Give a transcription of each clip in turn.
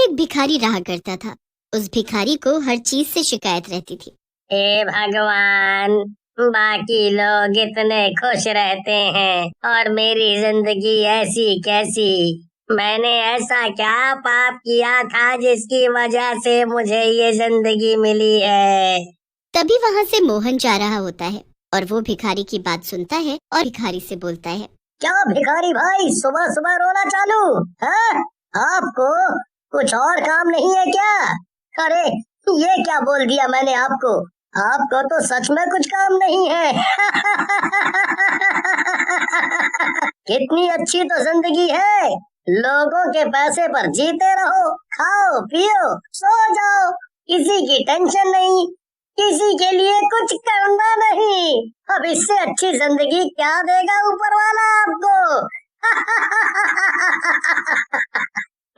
एक भिखारी रहा करता था। उस भिखारी को हर चीज से शिकायत रहती थी। हे भगवान, बाकी लोग इतने खुश रहते हैं और मेरी जिंदगी ऐसी कैसी। मैंने ऐसा क्या पाप किया था जिसकी वजह से मुझे ये जिंदगी मिली है। तभी वहाँ से मोहन जा रहा होता है और वो भिखारी की बात सुनता है और भिखारी से बोलता है, क्या भिखारी भाई सुबह सुबह रोना चालू है? आपको कुछ और काम नहीं है क्या? अरे ये क्या बोल दिया मैंने आपको? आपको तो सच में कुछ काम नहीं है। कितनी अच्छी तो जिंदगी है, लोगों के पैसे पर जीते रहो, खाओ पियो सो जाओ, किसी की टेंशन नहीं, किसी के लिए कुछ करना नहीं। अब इससे अच्छी जिंदगी क्या देगा ऊपर वाला आपको?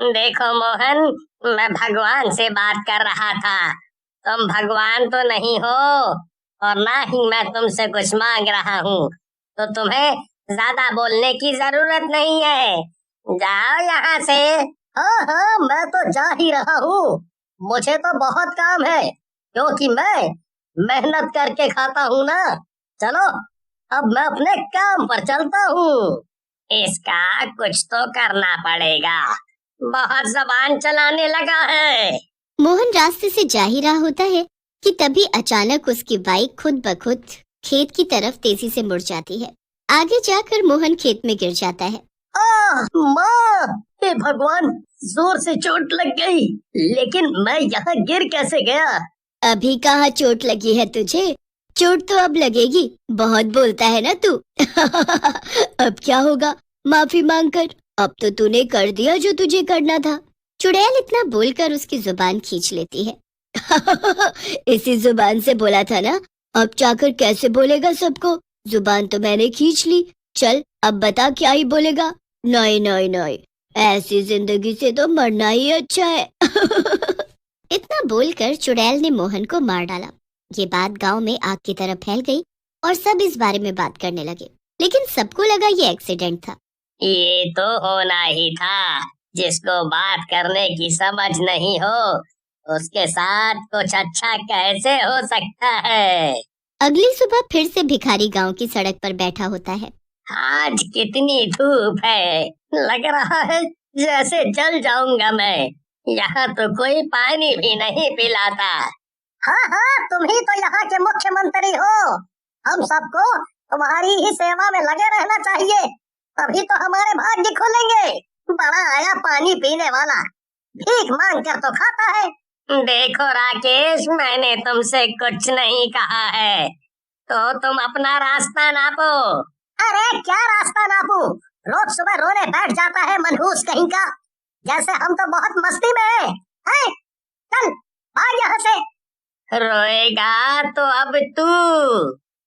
देखो मोहन, मैं भगवान से बात कर रहा था। तुम भगवान तो नहीं हो और ना ही मैं तुमसे कुछ मांग रहा हूँ, तो तुम्हें ज्यादा बोलने की जरूरत नहीं है। जाओ यहाँ से। हाँ हाँ, मैं तो जा ही रहा हूँ। मुझे तो बहुत काम है, क्योंकि मैं मेहनत करके खाता हूँ ना। चलो अब मैं अपने काम पर चलता हूँ। इसका कुछ तो करना पड़ेगा, बहुत जबान चलाने लगा है। मोहन रास्ते से जा ही रहा होता है कि तभी अचानक उसकी बाइक खुद ब खुद खेत की तरफ तेजी से मुड़ जाती है। आगे जाकर मोहन खेत में गिर जाता है। माँ, हे भगवान, जोर से चोट लग गई, लेकिन मैं यहाँ गिर कैसे गया? अभी कहाँ चोट लगी है तुझे? चोट तो अब लगेगी, बहुत बोलता है ना तू। अब क्या होगा, माफी मांग कर। अब तो तूने कर दिया जो तुझे करना था। चुड़ैल इतना बोलकर उसकी जुबान खींच लेती है। इसी जुबान से बोला था ना, अब जाकर कैसे बोलेगा सबको? जुबान तो मैंने खींच ली, चल अब बता क्या ही बोलेगा। नहीं नहीं नहीं, ऐसी जिंदगी से तो मरना ही अच्छा है। इतना बोलकर चुड़ैल ने मोहन को मार डाला। ये बात गांव में आग की तरह फैल गई और सब इस बारे में बात करने लगे, लेकिन सबको लगा ये एक्सीडेंट था। ये तो होना ही था। जिसको बात करने की समझ नहीं हो, उसके साथ कुछ अच्छा कैसे हो सकता है? अगली सुबह फिर से भिखारी गांव की सड़क पर बैठा होता है। आज कितनी धूप है, लग रहा है जैसे जल जाऊंगा मैं। यहाँ तो कोई पानी भी नहीं पिलाता। हाँ हाँ, तुम ही तो यहाँ के मुख्यमंत्री हो। हम सबको तुम्हारी ही सेवा में लगे रहना चाहिए, तभी तो हमारे भाग्य खुलेंगे। बड़ा आया पानी पीने वाला, भीख मांग कर तो खाता है। देखो राकेश, मैंने तुमसे कुछ नहीं कहा है, तो तुम अपना रास्ता नापो। अरे क्या रास्ता नापू? रोज सुबह रोने बैठ जाता है मनहूस कहीं का, जैसे हम तो बहुत मस्ती में हैं। चल भाग यहाँ से। रोएगा तो अब तू।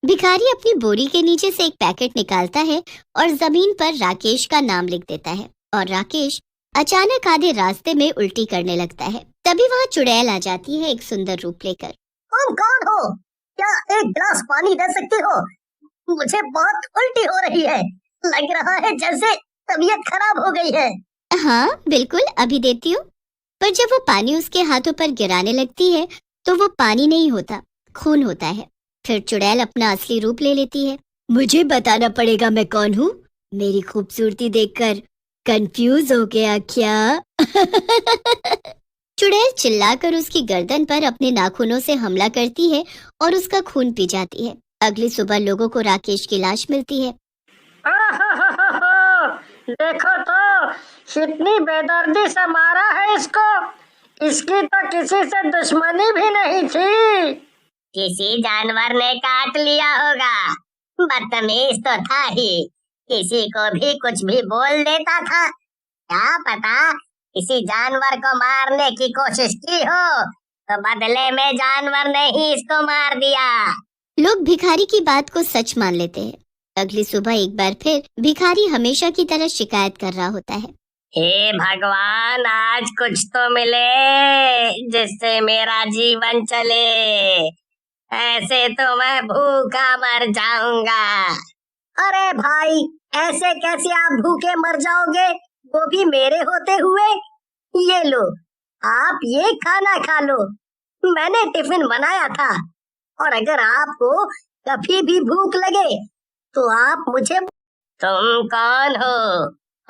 भिखारी अपनी बोरी के नीचे से एक पैकेट निकालता है और जमीन पर राकेश का नाम लिख देता है, और राकेश अचानक आधे रास्ते में उल्टी करने लगता है। तभी वहाँ चुड़ैल आ जाती है एक सुंदर रूप लेकर। तुम कौन हो? क्या एक गिलास पानी दे सकती हो? मुझे बहुत उल्टी हो रही है, लग रहा है जैसे तबीयत खराब हो गई है। हाँ बिल्कुल, अभी देती हूँ। पर जब वो पानी उसके हाथों पर गिराने लगती है तो वो पानी नहीं होता, खून होता है। फिर चुड़ैल अपना असली रूप ले लेती है। मुझे बताना पड़ेगा मैं कौन हूँ? मेरी खूबसूरती देखकर कंफ्यूज हो गया क्या? चुड़ैल चिल्लाकर उसकी गर्दन पर अपने नाखूनों से हमला करती है और उसका खून पी जाती है। अगली सुबह लोगों को राकेश की लाश मिलती है। देखो तो, कितनी बेदर्दी से मारा है इसको। इसकी तो किसी से दुश्मनी भी नहीं थी। किसी जानवर ने काट लिया होगा, बदतमीज तो था ही, किसी को भी कुछ भी बोल देता था। क्या पता किसी जानवर को मारने की कोशिश की हो, तो बदले में जानवर ने ही इसको मार दिया। लोग भिखारी की बात को सच मान लेते हैं। अगली सुबह एक बार फिर भिखारी हमेशा की तरह शिकायत कर रहा होता है। हे भगवान, आज कुछ तो मिले जिससे मेरा जीवन चले, ऐसे तो मैं भूखा मर जाऊंगा। अरे भाई, ऐसे कैसे आप भूखे मर जाओगे, वो भी मेरे होते हुए? ये लो, आप ये खाना खा लो, मैंने टिफिन बनाया था। और अगर आपको कभी भी भूख लगे तो आप मुझे। तुम कौन हो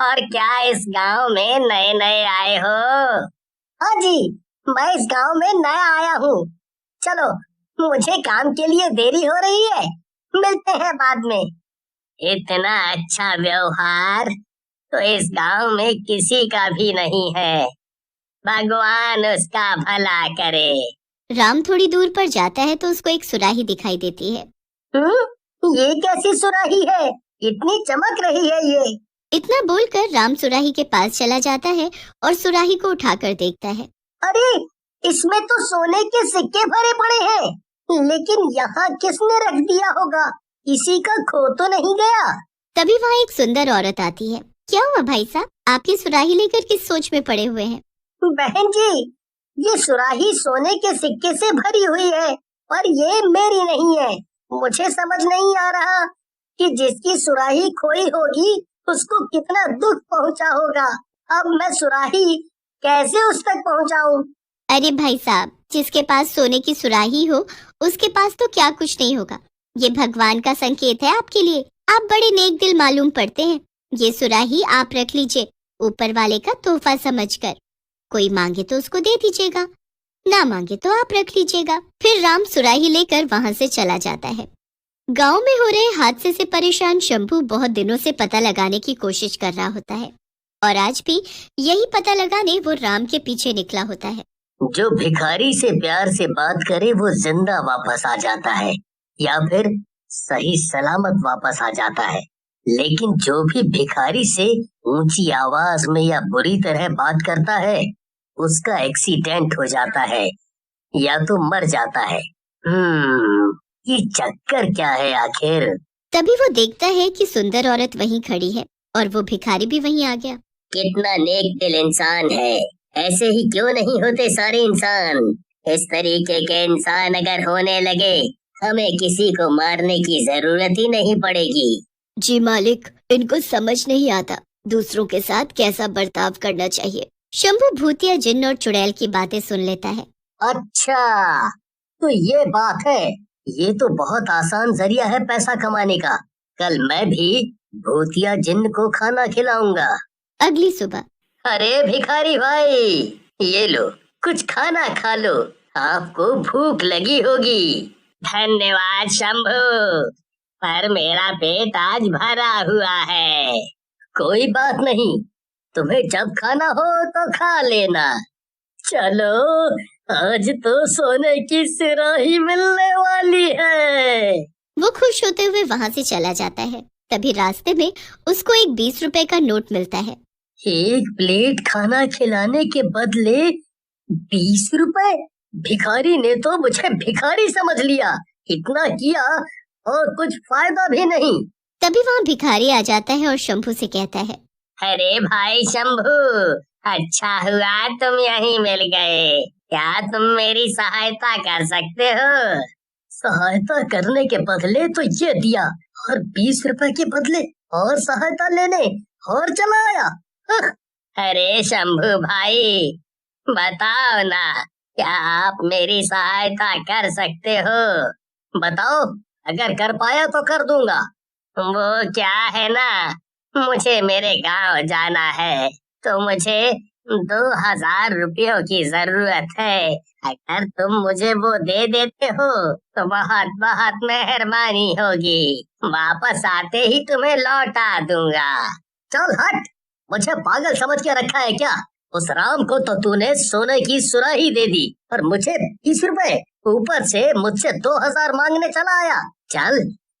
और क्या इस गांव में नए नए आए हो? हाँ जी, मैं इस गांव में नया आया हूँ। चलो, मुझे काम के लिए देरी हो रही है, मिलते हैं बाद में। इतना अच्छा व्यवहार तो इस गांव में किसी का भी नहीं है, भगवान उसका भला करे। राम थोड़ी दूर पर जाता है तो उसको एक सुराही दिखाई देती है। ये कैसी सुराही है? इतनी चमक रही है ये। इतना बोलकर राम सुराही के पास चला जाता है और सुराही को उठाकर देखता है। अरे, इसमें तो सोने के सिक्के भरे पड़े हैं, लेकिन यहाँ किसने रख दिया होगा? किसी का खो तो नहीं गया? तभी वहाँ एक सुंदर औरत आती है। क्या हुआ भाई साहब, आपकी सुराही लेकर किस सोच में पड़े हुए हैं? बहन जी, ये सुराही सोने के सिक्के से भरी हुई है और ये मेरी नहीं है। मुझे समझ नहीं आ रहा कि जिसकी सुराही खोई होगी उसको कितना दुख पहुंचा होगा। अब मैं सुराही कैसे उस तक पहुंचाऊं? अरे भाई साहब, जिसके पास सोने की सुराही हो उसके पास तो क्या कुछ नहीं होगा। ये भगवान का संकेत है आपके लिए। आप बड़े नेक दिल मालूम पड़ते हैं। ये सुराही आप रख लीजिए, ऊपर वाले का तोहफा समझकर। कोई मांगे तो उसको दे दीजिएगा, ना मांगे तो आप रख लीजिएगा। फिर राम सुराही लेकर वहाँ से चला जाता है। गांव में हो रहे हादसे से परेशान शंभू बहुत दिनों से पता लगाने की कोशिश कर रहा होता है और आज भी यही पता लगाने वो राम के पीछे निकला होता है। जो भिखारी से प्यार से बात करे वो जिंदा वापस आ जाता है या फिर सही सलामत वापस आ जाता है, लेकिन जो भी भिखारी से ऊंची आवाज में या बुरी तरह बात करता है उसका एक्सीडेंट हो जाता है या तो मर जाता है। ये चक्कर क्या है आखिर? तभी वो देखता है कि सुंदर औरत वहीं खड़ी है और वो भिखारी भी वहीं आ गया। कितना नेक दिल इंसान है, ऐसे ही क्यों नहीं होते सारे इंसान? इस तरीके के इंसान अगर होने लगे हमें किसी को मारने की जरूरत ही नहीं पड़ेगी। जी मालिक, इनको समझ नहीं आता दूसरों के साथ कैसा बर्ताव करना चाहिए। शंभू भूतिया जिन्न और चुड़ैल की बातें सुन लेता है। अच्छा, तो ये बात है। ये तो बहुत आसान जरिया है पैसा कमाने का। कल मैं भी भूतिया जिन्न को खाना खिलाऊंगा। अगली सुबह। अरे भिखारी भाई, ये लो, कुछ खाना खा लो, आपको भूख लगी होगी। धन्यवाद शंभू, पर मेरा पेट आज भरा हुआ है। कोई बात नहीं, तुम्हें जब खाना हो तो खा लेना। चलो, आज तो सोने की सुराही मिलने वाली है। वो खुश होते हुए वहाँ से चला जाता है। तभी रास्ते में उसको एक 20 रुपए का नोट मिलता है। एक प्लेट खाना खिलाने के बदले 20 रुपए? भिखारी ने तो मुझे भिखारी समझ लिया। इतना किया और कुछ फायदा भी नहीं। तभी वहाँ भिखारी आ जाता है और शंभू से कहता है, अरे भाई शंभू, अच्छा हुआ तुम यहीं मिल गए। क्या तुम मेरी सहायता कर सकते हो? सहायता करने के बदले तो ये दिया और 20 रुपए के बदले और सहायता लेने और चला आया। अरे शंभू भाई, बताओ ना, क्या आप मेरी सहायता कर सकते हो? बताओ, अगर कर पाया तो कर दूंगा। वो क्या है ना, मुझे मेरे गांव जाना है तो मुझे 2000 रुपयों की जरूरत है। अगर तुम मुझे वो दे देते हो तो बहुत बहुत मेहरबानी होगी। वापस आते ही तुम्हें लौटा दूंगा। चल हट, मुझे पागल समझ के रखा है क्या? उस राम को तो तूने सोने की सुराही दे दी और मुझे 20 रुपए, ऊपर से मुझसे 2000 मांगने चला आया। चल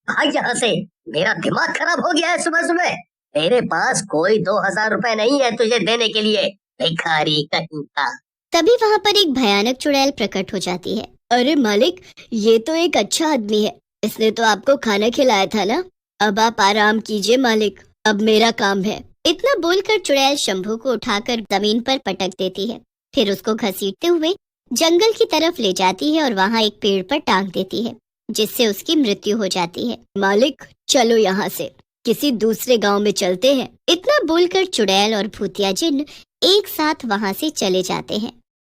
भाग यहाँ से, मेरा दिमाग खराब हो गया है सुबह सुबह। मेरे पास कोई 2000 रुपए नहीं है तुझे देने के लिए, भिखारी कहीं का। तभी वहाँ पर एक भयानक चुड़ैल प्रकट हो जाती है। अरे मालिक, ये तो एक अच्छा आदमी है, इसने तो आपको खाना खिलाया था ना। अब आप आराम कीजिए मालिक, अब मेरा काम है। इतना बोलकर चुड़ैल शंभू को उठाकर जमीन पर पटक देती है। फिर उसको घसीटते हुए जंगल की तरफ ले जाती है और वहाँ एक पेड़ पर टांग देती है, जिससे उसकी मृत्यु हो जाती है। मालिक चलो यहाँ से, किसी दूसरे गांव में चलते हैं। इतना बोलकर चुड़ैल और भूतिया जिन्न एक साथ वहाँ से चले जाते हैं।